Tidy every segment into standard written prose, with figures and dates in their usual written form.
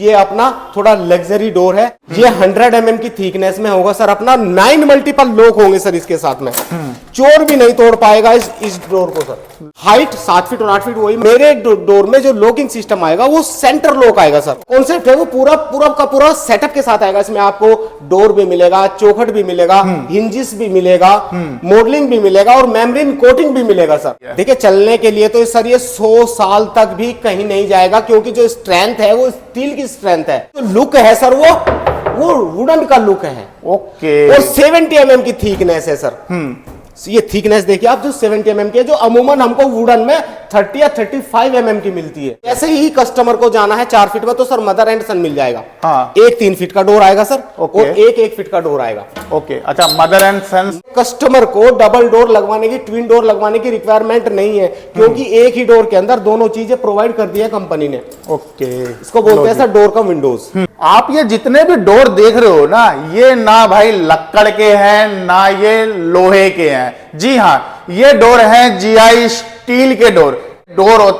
ये अपना थोड़ा लग्जरी डोर है। ये 100 mm की थिकनेस में होगा सर। अपना 9 मल्टीपल लॉक होंगे सर इसके साथ में। चोर भी नहीं तोड़ पाएगा इस डोर को सर। हाइट 7 फीट और 8 फीट वही। मेरे डोर में जो लॉकिंग सिस्टम आएगा वो सेंटर लॉक आएगा सर। कॉन्सेप्ट है वो पूरा का पूरा सेटअप के साथ आएगा। इसमें आपको डोर भी मिलेगा, चौखट भी मिलेगा, हिंजिस भी मिलेगा, मॉडलिंग भी मिलेगा और मेम्ब्रेन कोटिंग भी मिलेगा सर। देखिए चलने के लिए तो सर ये 100 साल तक भी कहीं नहीं जाएगा, क्योंकि जो स्ट्रेंथ है वो स्टील की स्ट्रेंथ है। जो लुक है सर वो वुडन का लुक है। ओके। और 70 mm की थिकनेस है सर। ये थिकनेस देखिए आप, जो 70 mm की है, जो अमूमन हमको वुडन में 30 या 35 mm की मिलती है। ऐसे ही कस्टमर को जाना है 4 फीट में तो सर मदर एंड सन मिल जाएगा। हाँ। एक 3 फीट का डोर आएगा सर। ओके। और एक 1 फीट का डोर आएगा। ओके, अच्छा मदर एंड सन। कस्टमर को डबल डोर लगवाने की, ट्विन डोर लगवाने की रिक्वायरमेंट नहीं है, क्योंकि एक ही डोर के अंदर दोनों चीजें प्रोवाइड कर दी है कंपनी ने। ओके, इसको बोलते हैं सर डोर का विंडोज। आप ये जितने भी डोर देख रहे हो ना, ये ना भाई लक्कड़ के हैं ना ये लोहे के हैं। जी हाँ, ये डोर हैं जीआई स्टील के डोर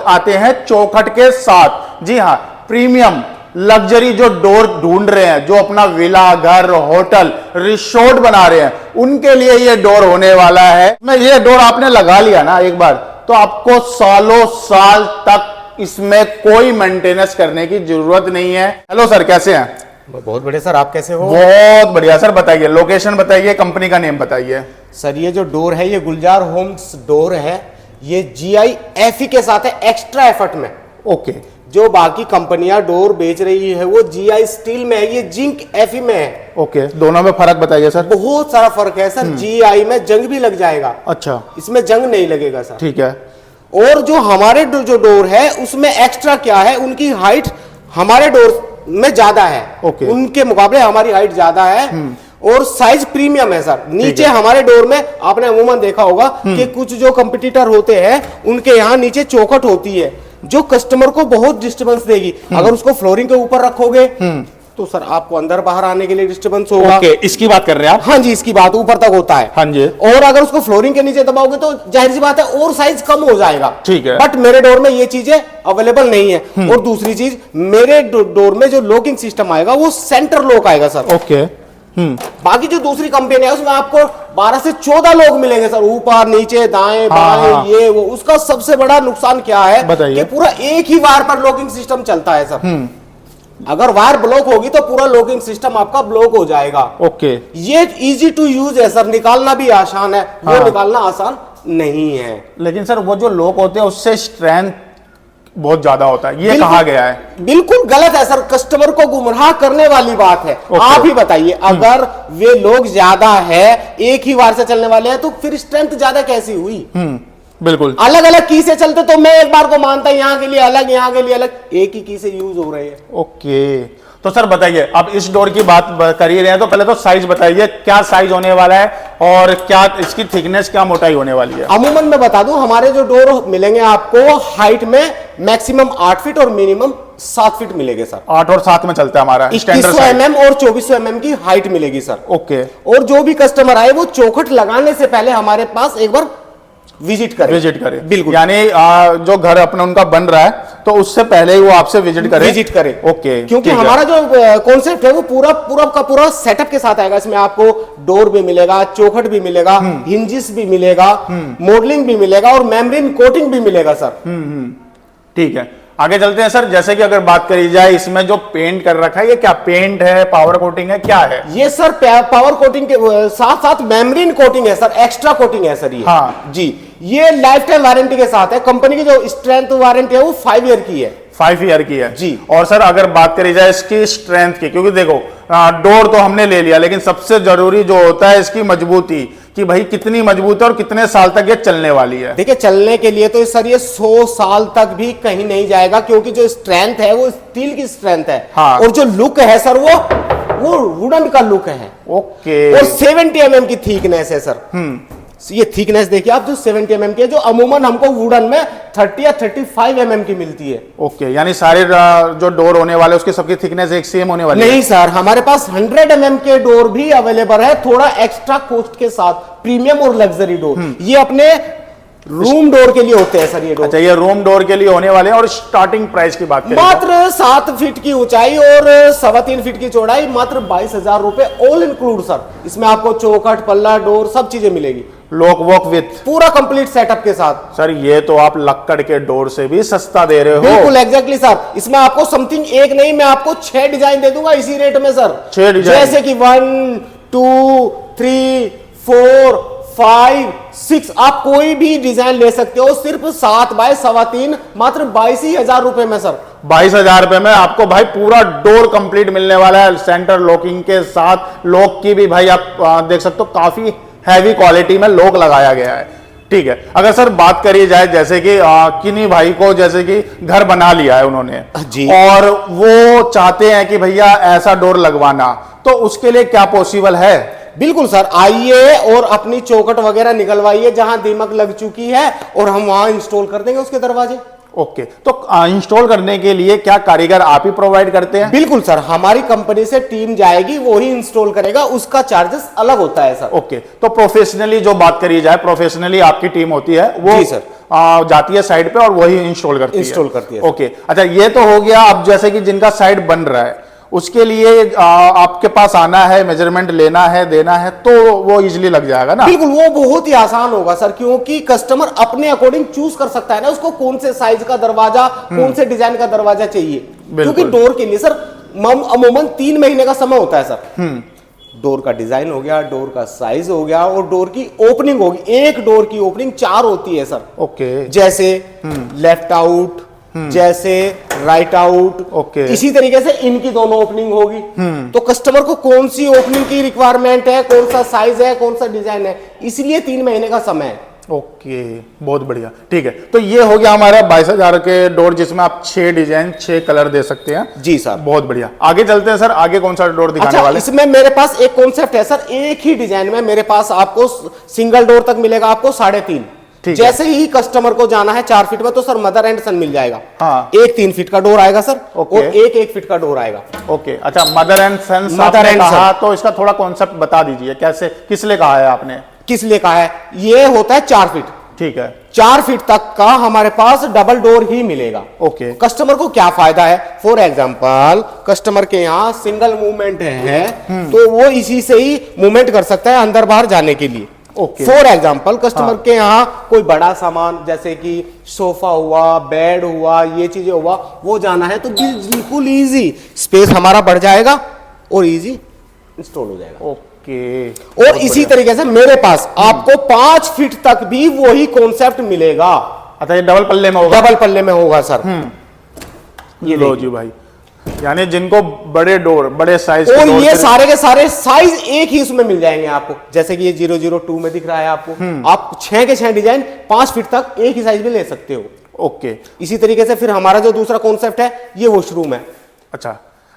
आते हैं चौखट के साथ। जी हाँ, प्रीमियम लग्जरी जो डोर ढूंढ रहे हैं, जो अपना विला, घर, होटल, रिसोर्ट बना रहे हैं, उनके लिए ये डोर होने वाला है। मैं ये डोर आपने लगा लिया ना एक बार, तो आपको सालों साल तक इसमें कोई मेंटेनेंस करने की जरूरत नहीं है। हेलो सर, कैसे हैं? बहुत बढ़िया सर, आप कैसे हो? बहुत बढ़िया सर। बताइए, लोकेशन बताइए, कंपनी का नेम बताइए। सर ये जो डोर है ये गुलजार होम्स डोर है। ये जीआई एफई के साथ है, एक्स्ट्रा एफर्ट में। ओके। जो बाकी कंपनियां डोर बेच रही है वो जीआई स्टील में है, ये जिंक एफई में है। ओके, दोनों में फर्क बताइए सर। बहुत सारा फर्क है सर। जीआई में जंग भी लग जाएगा। अच्छा, इसमें जंग नहीं लगेगा सर। ठीक है। और जो हमारे जो डोर है उसमें एक्स्ट्रा क्या है, उनकी हाइट हमारे डोर में ज्यादा है। ओके। उनके मुकाबले हमारी हाइट ज्यादा है और साइज प्रीमियम है सर। नीचे हमारे डोर में आपने अमूमन देखा होगा कि कुछ जो कंपटीटर होते हैं उनके यहाँ नीचे चौखट होती है, जो कस्टमर को बहुत डिस्टर्बेंस देगी। अगर उसको फ्लोरिंग के ऊपर रखोगे तो सर आपको अंदर बाहर आने के लिए डिस्टर्बेंस होगा। ओके, इसकी बात कर रहे हैं आप? हाँ जी, इसकी बात ऊपर तक होता है। हाँ जी। और अगर उसको फ्लोरिंग के नीचे दबाओगे तो जाहिर सी बात है और साइज कम हो जाएगा। ठीक है। बट मेरे डोर में ये चीजें अवेलेबल नहीं है। और दूसरी चीज, मेरे डोर में जो लॉकिंग सिस्टम आएगा वो सेंटर लॉक आएगा सर। ओके। बाकी जो दूसरी कंपनी है उसमें आपको 12 से 14 लोग मिलेंगे सर, ऊपर नीचे दाएं बाएं ये वो। उसका सबसे बड़ा नुकसान क्या है कि पूरा एक ही वायर पर लॉकिंग सिस्टम चलता है सर। अगर वायर ब्लॉक होगी तो पूरा लॉकिंग सिस्टम आपका ब्लॉक हो जाएगा। ओके। ये इजी टू यूज है सर, निकालना भी आसान है। वो निकालना आसान नहीं है। लेकिन सर वो जो लॉक होते हैं उससे स्ट्रेंथ बहुत ज्यादा होता है, ये कहा गया है। बिल्कुल गलत है सर, कस्टमर को गुमराह करने वाली बात है। आप ही बताइए, अगर वे लोग ज्यादा है, एक ही वायर से चलने वाले हैं, तो फिर स्ट्रेंथ ज्यादा कैसी हुई? बिल्कुल। अलग अलग की से चलते तो मैं एक बार को मानता, यहाँ के लिए अलग, यहाँ के लिए अलग, एक ही की से यूज हो रहे हैं। ओके, तो सर बताइए, अब इस डोर की बात कर ही रहे हैं तो पहले तो साइज बताइए, क्या साइज होने वाला है और क्या इसकी थिकनेस, क्या मोटाई होने वाली है? अमूमन मैं बता दूं, हमारे जो डोर मिलेंगे आपको हाइट में मैक्सिमम 8 फीट और मिनिमम 7 फीट मिलेंगे सर। 8 और 7 में चलता है हमारा 2100 mm और 2400 mm की हाइट मिलेगी सर। ओके। और जो भी कस्टमर आए वो चौखट लगाने से पहले हमारे पास एक बार विजिट करे। बिल्कुल, यानी जो घर अपना उनका बन रहा है तो उससे पहले ही वो आपसे विजिट करे। ओके, क्योंकि हमारा जो कॉन्सेप्ट है वो पूरा का पूरा सेटअप के साथ आएगा। इसमें आपको डोर भी मिलेगा, चौखट भी मिलेगा, हिंजिस भी मिलेगा, मॉडलिंग भी मिलेगा और मेम्ब्रेन कोटिंग भी मिलेगा सर। ठीक है, आगे चलते हैं सर। जैसे कि अगर बात करी जाए, इसमें जो पेंट कर रखा है ये क्या पेंट है, पावर कोटिंग है, क्या है? ये सर पावर कोटिंग के साथ साथ मेम्ब्रेन कोटिंग है सर, एक्स्ट्रा कोटिंग है सर ये। हाँ जी, ये लाइफ टाइम वारंटी के साथ है। कंपनी की जो स्ट्रेंथ वारंटी है वो 5 ईयर की है। 5 ईयर की है जी। और सर अगर बात करी जाए इसकी स्ट्रेंथ की, क्योंकि देखो डोर तो हमने ले लिया, लेकिन सबसे जरूरी जो होता है इसकी मजबूती, कि भाई कितनी मजबूत है और कितने साल तक ये चलने वाली है। देखिए चलने के लिए तो सर ये 100 साल तक भी कहीं नहीं जाएगा, क्योंकि जो स्ट्रेंथ है वो स्टील की स्ट्रेंथ है। हाँ। और जो लुक है सर वो वुडन का लुक है। ओके। और 70 mm की थिकनेस है सर। ये थिकनेस देखिए आप, जो 70 mm की है, जो अमूमन हमको वुडन में 30 या 35 mm की मिलती है। ओके, यानी सारे जो डोर होने वाले उसकी सबकी थिकनेस एक सेम होने वाली है? नहीं सर, हमारे पास 100 mm के डोर भी अवेलेबल है, थोड़ा एक्स्ट्रा कॉस्ट के साथ, प्रीमियम और लग्जरी डोर। ये अपने रूम डोर के लिए होते हैं सर ये डोर। अच्छा, ये रूम डोर के लिए होने वाले हैं। और स्टार्टिंग प्राइस की बात करें मात्र 7 फीट की ऊंचाई और 3.25 फीट की चौड़ाई, मात्र 22,000 रुपए ऑल इंक्लूड सर। इसमें आपको चौखट, पल्ला, डोर सब चीजें मिलेगी, लॉक वॉक विथ पूरा कंप्लीट सेटअप के साथ। सर ये तो आप लक्कड़ के डोर से भी सस्ता दे रहे हो। बिल्कुल एग्जैक्टली सर। इसमें आपको समथिंग एक नहीं, मैं आपको 6 डिजाइन दे दूंगा इसी रेट में सर। 6 डिजाइन, जैसे कि 1 2 3 4 5 6, आप कोई भी डिजाइन ले सकते हो, सिर्फ 7 बाय 3.25, मात्र 22,000 रुपए में सर। 22,000 रुपए में आपको भाई पूरा डोर कंप्लीट मिलने वाला है, सेंटर लॉकिंग के साथ। लॉक की भी भाई आप देख सकते हो काफी हैवी क्वालिटी में लॉक लगाया गया है। ठीक है, अगर सर बात करी जाए जैसे कि किन्हीं भाई को जैसे कि घर बना लिया है उन्होंने जी, और वो चाहते हैं कि भैया ऐसा डोर लगवाना, तो उसके लिए क्या पॉसिबल है? बिल्कुल सर, आइए और अपनी चौखट वगैरह निकलवाइए जहां दीमक लग चुकी है, और हम वहां इंस्टॉल कर देंगे उसके दरवाजे। ओके, तो इंस्टॉल करने के लिए क्या कारीगर आप ही प्रोवाइड करते हैं? बिल्कुल सर, हमारी कंपनी से टीम जाएगी, वो ही इंस्टॉल करेगा, उसका चार्जेस अलग होता है सर। ओके, तो प्रोफेशनली जो बात करी जाए, प्रोफेशनली आपकी टीम होती है, वो जी सर, जाती है साइड पे और वही इंस्टॉल करती है। ओके, अच्छा ये तो हो गया। अब जैसे कि जिनका साइड बन रहा है उसके लिए आपके पास आना है, मेजरमेंट लेना है, देना है, तो वो इजीली लग जाएगा ना? बिल्कुल, वो बहुत ही आसान होगा सर, क्योंकि कस्टमर अपने अकॉर्डिंग चूज कर सकता है ना, उसको कौन से साइज का दरवाजा, कौन से डिजाइन का दरवाजा चाहिए। क्योंकि डोर के लिए सर अमूमन 3 महीने का समय होता है सर। डोर का डिजाइन हो गया, डोर का साइज हो गया, और डोर की ओपनिंग होगी। एक डोर की ओपनिंग 4 होती है सर। ओके, जैसे लेफ्ट आउट, जैसे राइट आउट, ओके, इसी तरीके से इनकी दोनों ओपनिंग होगी। तो कस्टमर को कौन सी ओपनिंग की रिक्वायरमेंट है, कौन सा साइज है, कौन सा डिजाइन है, इसलिए 3 महीने का समय है। ओके, बहुत बढ़िया। ठीक है, तो ये हो गया हमारा 22,000 के डोर, जिसमें आप 6 डिजाइन 6 कलर दे सकते हैं। जी सर, बहुत बढ़िया। आगे चलते हैं सर, आगे कौन सा डोर दिखाने अच्छा, वाले? इसमें मेरे पास एक कॉन्सेप्ट है सर, एक ही डिजाइन में मेरे पास आपको सिंगल डोर तक मिलेगा, आपको 3.5। जैसे ही कस्टमर को जाना है 4 फीट में, तो सर मदर एंड सन मिल जाएगा। हाँ, एक 3 फीट का डोर आएगा सर, ओके, और एक 1 फीट का डोर आएगा। ओके, अच्छा, mother and son mother and कहा, तो इसका थोड़ा कॉन्सेप्ट बता दीजिए, कैसे, किस लिए कहा है आपने? किस लिए कहा है? ये होता है 4 फीट। ठीक है, 4 फीट तक का हमारे पास डबल डोर ही मिलेगा। ओके, कस्टमर को क्या फायदा है? फॉर एग्जांपल, कस्टमर के यहाँ सिंगल मूवमेंट है, तो वो इसी से ही मूवमेंट कर सकता है अंदर बाहर जाने के लिए। ओके, फॉर एग्जाम्पल, कस्टमर के यहाँ कोई बड़ा सामान जैसे कि सोफा हुआ, बेड हुआ, ये चीजें हुआ, वो जाना है, तो बिल्कुल इजी, स्पेस हमारा बढ़ जाएगा और इजी इंस्टॉल हो जाएगा। ओके, और इसी तरीके से मेरे पास आपको 5 फीट तक भी वही कॉन्सेप्ट मिलेगा। अच्छा, ये डबल पल्ले में होगा? डबल पल्ले में होगा सर। ये लो जी भाई, यानी जिनको बड़े डोर, बड़े साइज, और ये सारे के सारे साइज एक ही उसमें मिल जाएंगे आपको। जैसे कि ये 002 में दिख रहा है आपको, आप 6 के 6 डिजाइन 5 फीट तक एक ही साइज में ले सकते हो। ओके, इसी तरीके से फिर हमारा जो दूसरा कॉन्सेप्ट है, ये वॉशरूम है। अच्छा,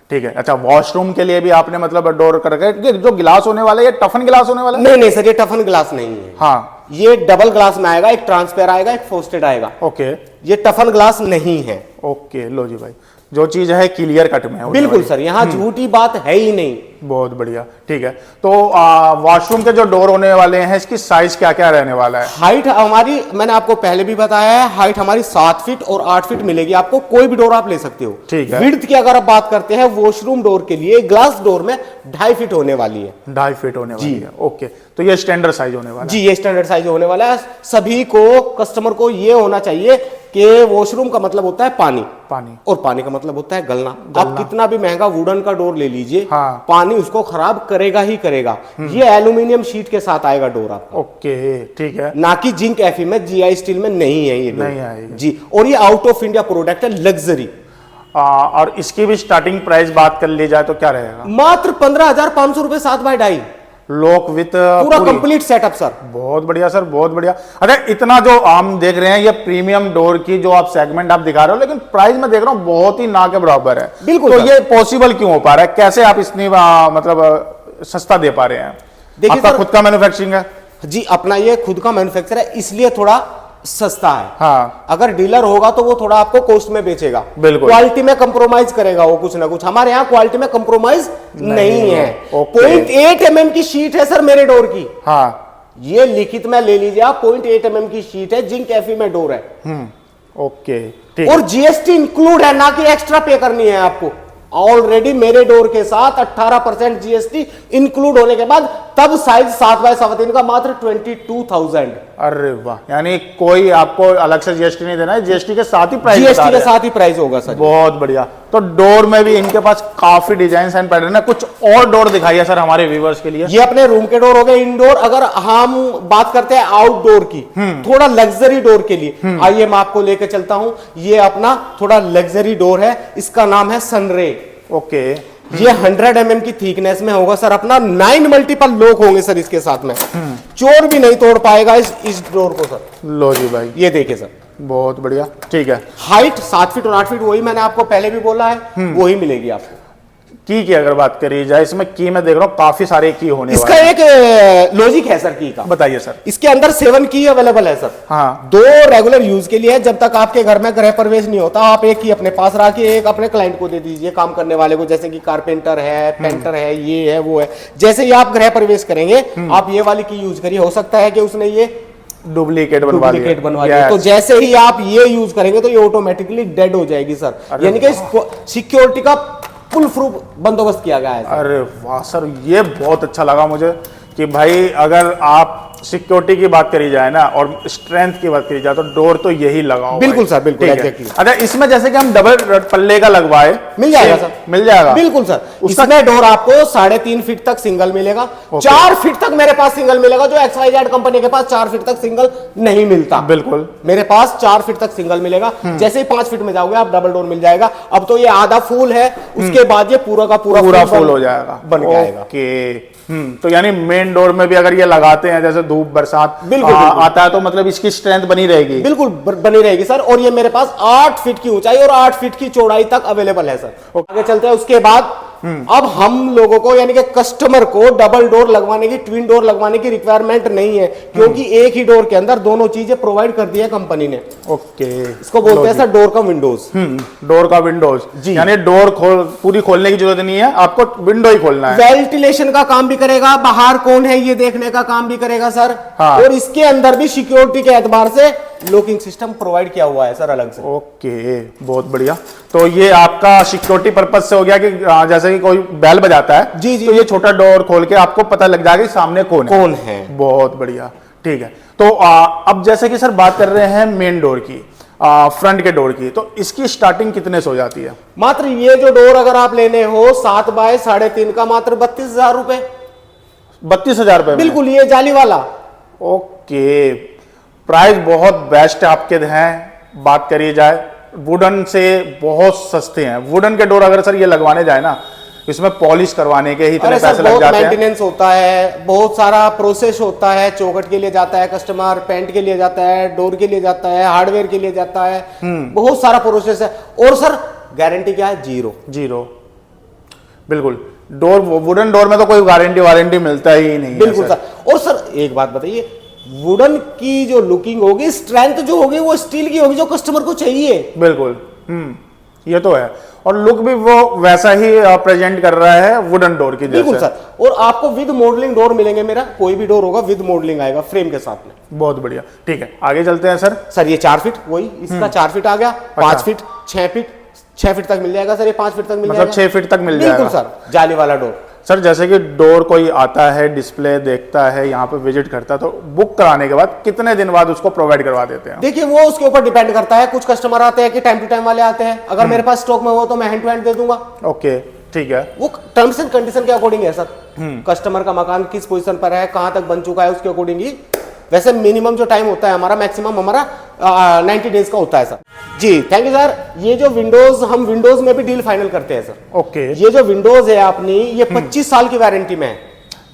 ठीक है। अच्छा, वॉशरूम के लिए भी आपने मतलब डोर करके, जो गिलास होने वाला है, ये टफन गिलास होने वाला है? नहीं नहीं सर, ये टफन ग्लास नहीं है। हाँ, ये डबल ग्लास में आएगा, एक ट्रांसपेयर आएगा, एक फ्रोस्टेड आएगा। ओके, ये टफन ग्लास नहीं है। ओके, लो जी भाई, जो चीज है क्लियर कट में है। बिल्कुल सर, यहाँ झूठी बात है ही नहीं। बहुत बढ़िया, ठीक है। तो वॉशरूम के जो डोर होने वाले हैं, इसकी साइज क्या क्या रहने वाला है? हाइट हमारी, मैंने आपको पहले भी बताया है, हाइट हमारी 7 फीट और 8 फीट मिलेगी आपको। कोई भी डोर आप ले सकते हो। ठीक है। विड्थ की अगर आप बात करते हैं, वॉशरूम डोर के लिए ग्लास डोर में 2.5 फीट होने वाली है। 2.5 फीट होने वाली है। ओके, तो ये स्टैंडर्ड साइज होने वाला है? जी, ये स्टैंडर्ड साइज होने वाला है। सभी को, कस्टमर को ये होना चाहिए कि वॉशरूम का मतलब होता है पानी, पानी, और पानी का मतलब होता है गलना। आप कितना भी महंगा वुडन का डोर ले लीजिए, हाँ, पानी उसको खराब करेगा ही करेगा। ये एल्यूमिनियम शीट के साथ आएगा डोर आपका। ओके, ठीक है, ना कि जिंक एफई में, जीआई स्टील में नहीं है ये डोर। नहीं आएगा जी, और ये आउट ऑफ इंडिया प्रोडक्ट है, लग्जरी। और इसकी भी स्टार्टिंग प्राइस बात कर ली जाए तो क्या रहेगा? मात्र 15,500 रुपए 7x2 लॉक विथ पूरा कंप्लीट सेटअप सर। बहुत बढ़िया सर, बहुत बढ़िया। अच्छा, इतना जो हम देख रहे हैं, ये प्रीमियम डोर की जो आप सेगमेंट आप दिखा रहे हो, लेकिन प्राइस में देख रहा हूँ बहुत ही ना के बराबर है। बिल्कुल। तो ये पॉसिबल क्यों हो पा रहा है? कैसे आप इतनी मतलब सस्ता दे पा रहे हैं? देखिए आपका सर, खुद का मैन्युफैक्चरिंग है? जी, अपना ये खुद का मैन्युफैक्चर है, इसलिए थोड़ा सस्ता है। हाँ, अगर डीलर होगा तो वो थोड़ा आपको कॉस्ट में बेचेगा, बिल्कुल, क्वालिटी में कंप्रोमाइज करेगा वो कुछ ना कुछ। हमारे यहाँ क्वालिटी में कंप्रोमाइज नहीं है। 0.8 mm की शीट है सर मेरे डोर की। हाँ, ये लिखित में ले लीजिए आप, 0.8 mm की शीट है, जिंक एफई में डोर है। ओके ठीक। और जीएसटी इंक्लूड है, ना कि एक्स्ट्रा पे करनी है आपको। ऑलरेडी मेरे डोर के साथ 18% जीएसटी इंक्लूड होने के बाद तब साइज 7x3 का मात्र 22,000। अरे वाह, यानी कोई आपको अलग से जीएसटी नहीं देना है, जीएसटी के साथ ही प्राइस, जीएसटी के साथ ही प्राइस होगा सर। बहुत बढ़िया। तो डोर में भी इनके पास काफी डिजाइन एंड पैटर्न है। कुछ और डोर दिखाइए सर हमारे व्यूवर्स के लिए। ये अपने रूम के डोर हो गए इंडोर। अगर हम बात करते हैं आउटडोर की, थोड़ा लग्जरी डोर के लिए, आइए मैं आपको लेकर चलता हूं। ये अपना थोड़ा लग्जरी डोर है, इसका नाम है सनरे। ओके, ये 100 mm की थिकनेस में होगा सर। अपना 9 मल्टीपल लॉक होंगे सर इसके साथ में। चोर भी नहीं तोड़ पाएगा इस डोर को सर। लो जी भाई, ये देखिए सर, बहुत बढ़िया। ठीक है, हाइट 7 फीट और 8 फीट, वही मैंने आपको पहले भी बोला है, वही मिलेगी आपको। की अगर बात करी जाए, इसमें की मैं देख रहा हूँ काफी सारे की होने इसका वाले एक लॉजिक है सर की का। बताइए सर। इसके अंदर 7 की अवेलेबल है सर। हाँ, 2 रेगुलर यूज के लिए है, जब तक आपके घर में गृह प्रवेश नहीं होता आप एक ही अपने पास रखिए, एक अपने क्लाइंट को दे दीजिए, काम करने वाले को, जैसे कि कारपेंटर है, पेंटर है, ये है वो है। जैसे ही आप गृह प्रवेश करेंगे आप ये वाली की यूज करिए। हो सकता है कि उसने ये डुप्लीकेट बनवा दिया। तो जैसे ही आप ये यूज करेंगे तो ये ऑटोमेटिकली डेड हो जाएगी सर। यानी कि सिक्योरिटी का फुल प्रूफ बंदोबस्त किया गया है। अरे वाह सर, ये बहुत अच्छा लगा मुझे कि भाई अगर आप सिक्योरिटी की बात करी जाए ना और स्ट्रेंथ की बात करी जाए तो डोर तो यही लगाओ। बिल्कुल सर, बिल्कुल एग्जैक्टली। अच्छा, इसमें जैसे कि हम डबल पल्ले का लगवाए, मिल जाएगा सर, मिल जाएगा बिल्कुल सर। इसमें डोर आपको 3.5 फीट तक सिंगल मिलेगा, 4 फीट तक मेरे पास सिंगल मिलेगा। जो XYZ कंपनी के पास 4 फीट तक सिंगल नहीं मिलता, बिल्कुल मेरे पास 4 फीट तक सिंगल मिलेगा। जैसे ही 5 फीट में जाओगे आप डबल डोर मिल जाएगा। अब तो ये आधा फूल है, उसके बाद ये पूरा का पूरा फुल हो जाएगा, बन जाएगा। ओके। तो यानी मेन डोर में भी अगर ये लगाते हैं, जैसे धूप बरसात बिल्कुल आता है, तो मतलब इसकी स्ट्रेंथ बनी रहेगी। बिल्कुल बनी रहेगी सर। और ये मेरे पास 8 फीट की ऊंचाई और 8 फीट की चौड़ाई तक अवेलेबल है सर। आगे चलते हैं। उसके बाद अब हम लोगों को यानी कि कस्टमर को डबल डोर लगवाने की, ट्विन डोर लगवाने की रिक्वायरमेंट नहीं है, क्योंकि एक ही डोर के अंदर दोनों चीजें प्रोवाइड कर दी है कंपनी ने। ओके, इसको बोलते हैं सर डोर का विंडोज। डोर का विंडोज जी, यानी डोर पूरी खोलने की जरूरत नहीं है, आपको विंडो ही खोलना है। वेंटिलेशन का काम भी करेगा, बाहर कौन है ये देखने का काम भी करेगा सर। हाँ। और इसके अंदर भी सिक्योरिटी के एतबार से लॉकिंग सिस्टम प्रोवाइड किया हुआ है सर अलग से। ओके, बहुत बढ़िया। तो ये आपका सिक्योरिटी पर्पज से हो गया कि जैसे कि कोई बेल बजाता है जी जी, तो ये छोटा डोर खोल के आपको पता लग जाएगा कि सामने कौन है। बहुत बढ़िया, ठीक है। तो अब जैसे कि सर बात कर रहे हैं मेन डोर की, फ्रंट के डोर की, तो इसकी स्टार्टिंग कितने से हो जाती है? मात्र ये जो डोर अगर आप लेने हो 7 बाय 3.5 का, मात्र 32,000 रुपए। 32,000 रुपए? बिल्कुल, ये जाली वाला। ओके, प्राइस बहुत बेस्ट आपके हैं। बात करी जाए वुडन से बहुत सस्ते हैं। वुडन के डोर अगर सर ये लगवाने जाए ना, इसमें पॉलिश करवाने के ही इतने पैसे लग जाते हैं। मेंटेनेंस होता है, बहुत सारा प्रोसेस होता है। चौखट के लिए जाता है कस्टमर, पेंट के लिए जाता है, डोर के लिए जाता है, हार्डवेयर के लिए जाता है, बहुत सारा प्रोसेस है। और सर गारंटी क्या है? जीरो। बिल्कुल, डोर वुडन डोर में तो कोई वारंटी मिलता ही नहीं। बिल्कुल सर। और सर एक बात बताइए, वुडन की जो लुकिंग होगी, स्ट्रेंथ जो होगी, वो स्टील की होगी जो कस्टमर को चाहिए। बिल्कुल, ये तो है। और लुक भी वो वैसा ही प्रेजेंट कर रहा है वुडन डोर की जैसे। बिल्कुल सर। और आपको विद मॉडलिंग डोर मिलेंगे। मेरा कोई भी डोर होगा विद मॉडलिंग आएगा फ्रेम के साथ में। बहुत बढ़िया, ठीक है, आगे चलते हैं सर। सर ये 4 फीट, वही इसका 4 फीट आ गया। 5 फीट, 6 फीट तक मिल जाएगा सर। ये 5 फीट तक मिल जाएगा, 6 फीट तक मिल जाएगा। बिल्कुल सर, जाली वाला डोर। सर जैसे कि डोर कोई आता है, डिस्प्ले देखता है, यहाँ पे विजिट करता है, तो बुक कराने के बाद कितने दिन बाद उसको प्रोवाइड करवा देते हैं? देखिए वो उसके ऊपर डिपेंड करता है। कुछ कस्टमर आते हैं कि टाइम टू टाइम वाले आते हैं, अगर मेरे पास स्टॉक में हो तो मैं हैंड टू हैंड दे दूंगा। ओके, ठीक है। वो टर्म्स एंड कंडीशन के अकॉर्डिंग है सर। कस्टमर का मकान किस पोजीशन पर है, कहां तक बन चुका है, उसके अकॉर्डिंग ही। वैसे मिनिमम जो टाइम होता है हमारा, मैक्सिमम हमारा 90 डेज का होता है सर। जी थैंक यू सर। ये जो विंडोज, हम विंडोज में भी डील फाइनल करते हैं सर। ओके, ये जो विंडोज है अपनी, ये 25 साल की वारंटी में है।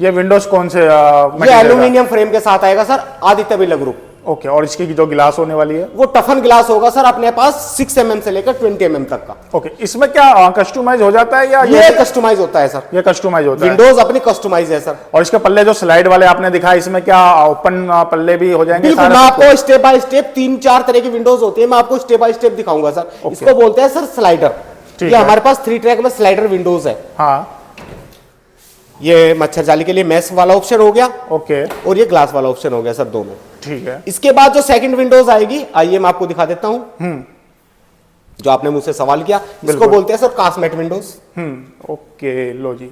ये विंडोज कौन से? ये एल्यूमिनियम फ्रेम के साथ आएगा sir, Aditya Birla group. Okay, और इसकी जो गिलास होने वाली है वो टफन गिलास होगा सर, अपने पास 6 mm से लेकर 20 mm तक का। ओके, इसमें क्या कस्टमाइज हो जाता है या ये कस्टमाइज होता है सर? ये कस्टमाइज होता है, विंडोज अपनी कस्टमाइज है सर। और इसके पल्ले जो स्लाइड वाले आपने दिखाया, इसमें क्या ओपन पल्ले भी हो जाएंगे? बिल्कुल, मैं आपको स्टेप बाय स्टेप 3-4 तरह की विंडोज होती है, मैं आपको स्टेप बाय स्टेप दिखाऊंगा सर। इसको बोलते हैं सर स्लाइडर। ये हमारे पास 3 ट्रैक में स्लाइडर विंडोज है। हाँ, ये मच्छर जाली के लिए मैश वाला ऑप्शन हो गया ओके और ये ग्लास वाला ऑप्शन हो गया सर, दोनों। ठीक है। इसके बाद जो सेकंड विंडोज आएगी, आइए मैं आपको दिखा देता हूं। जो आपने मुझसे सवाल किया, इसको बोलते हैं सर कास्मेट विंडोज। ओके, लो जी।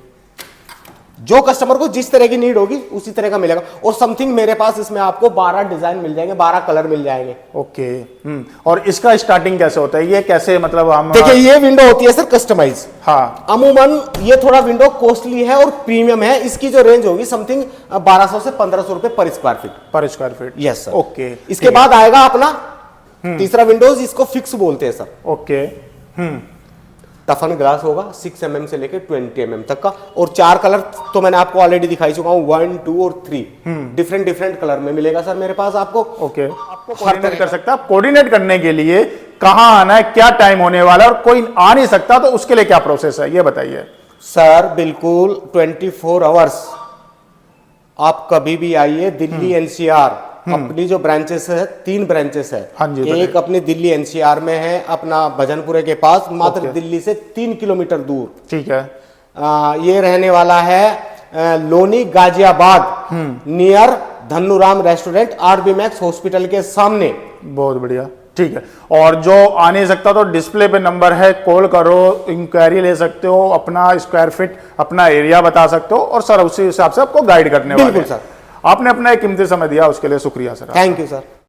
जो कस्टमर को जिस तरह की नीड होगी उसी तरह का मिलेगा। और समथिंग मेरे पास इसमें आपको 12 डिजाइन मिल जाएंगे, 12 कलर मिल जाएंगे। ओके। और इसका स्टार्टिंग कैसे होता है, ये कैसे मतलब हम? देखिए ये विंडो होती है सर कस्टमाइज। हाँ। अमूमन ये थोड़ा विंडो कॉस्टली है और प्रीमियम है। इसकी जो रेंज होगी समथिंग 1200 से 1500 रुपए पर स्क्वायर फीट। पर square feet. Yes sir. Okay. इसके बाद आएगा अपना तीसरा विंडोज, इसको फिक्स बोलते हैं सर। ओके। टफन ग्लास होगा 6 mm से लेकर 20 mm तक का, और 4 कलर तो मैंने आपको ऑलरेडी दिखाई चुका हूं, 1, 2 और 3 डिफरेंट कलर में मिलेगा सर मेरे पास आपको। ओके। आपको कोऑर्डिनेट कर सकता है। कोऑर्डिनेट करने के लिए कहां आना है, क्या टाइम होने वाला है, और कोई आ नहीं सकता तो उसके लिए क्या प्रोसेस है, ये बताइए सर। बिल्कुल 24 आवर्स आप कभी भी आइए। दिल्ली एनसीआर अपनी जो ब्रांचेस है, 3 ब्रांचेस है। हाँ जी, एक अपनी दिल्ली एनसीआर में है, अपना भजनपुरे के पास, मात्र दिल्ली से 3 किलोमीटर दूर। ठीक है। ये रहने वाला है Loni Ghaziabad, near Dhannuram restaurant, RB Max hospital के सामने। बहुत बढ़िया। ठीक है। और जो आ नहीं सकता तो डिस्प्ले पे नंबर है, कॉल करो, इंक्वायरी ले सकते हो, अपना स्क्वायर फीट, अपना एरिया बता सकते हो, और सर उसी हिसाब से आपको गाइड करने वाले हैं। बिल्कुल सर। आपने अपना एक कीमती समय दिया, उसके लिए शुक्रिया सर। Thank you sir.